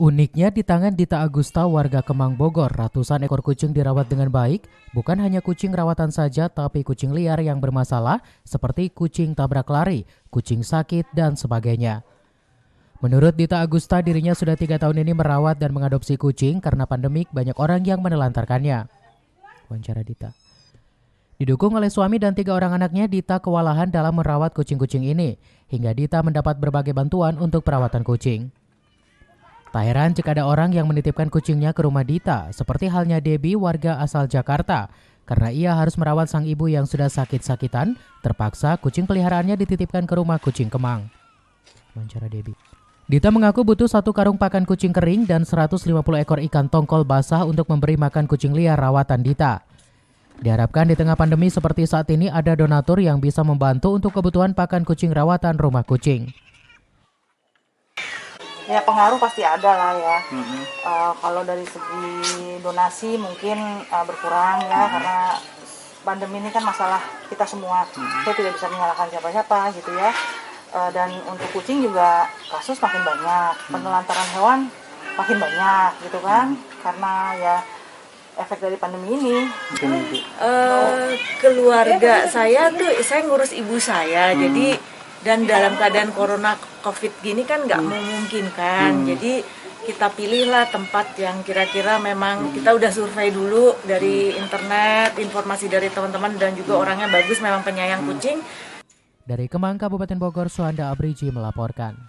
Uniknya di tangan Dita Agusta warga Kemang Bogor, ratusan ekor kucing dirawat dengan baik. Bukan hanya kucing rawatan saja, tapi kucing liar yang bermasalah seperti kucing tabrak lari, kucing sakit, dan sebagainya. Menurut Dita Agusta, dirinya sudah 3 tahun ini merawat dan mengadopsi kucing karena pandemik banyak orang yang menelantarkannya. Wawancara Dita. Didukung oleh suami dan 3 orang anaknya, Dita kewalahan dalam merawat kucing-kucing ini. Hingga Dita mendapat berbagai bantuan untuk perawatan kucing. Tak heran jika ada orang yang menitipkan kucingnya ke rumah Dita, seperti halnya Debbie, warga asal Jakarta. Karena ia harus merawat sang ibu yang sudah sakit-sakitan, terpaksa kucing peliharaannya dititipkan ke rumah kucing Kemang. Wawancara Debbie. Dita mengaku butuh 1 karung pakan kucing kering dan 150 ekor ikan tongkol basah untuk memberi makan kucing liar rawatan Dita. Diharapkan di tengah pandemi seperti saat ini ada donatur yang bisa membantu untuk kebutuhan pakan kucing rawatan rumah kucing. Ya pengaruh pasti ada lah ya. Kalau dari segi donasi mungkin berkurang ya, karena pandemi ini kan masalah kita semua. Saya tidak bisa menyalahkan siapa-siapa gitu ya. Dan untuk kucing juga kasus makin banyak, penelantaran hewan makin banyak gitu kan, karena ya efek dari pandemi ini. Keluarga saya tuh, saya ngurus ibu saya, jadi dan dalam keadaan corona covid gini kan nggak memungkinkan, jadi kita pilihlah tempat yang kira-kira memang kita udah survei dulu dari internet, informasi dari teman-teman dan juga orangnya bagus, memang penyayang kucing. Dari Kemang, Kabupaten Bogor, Suhanda Abriji melaporkan.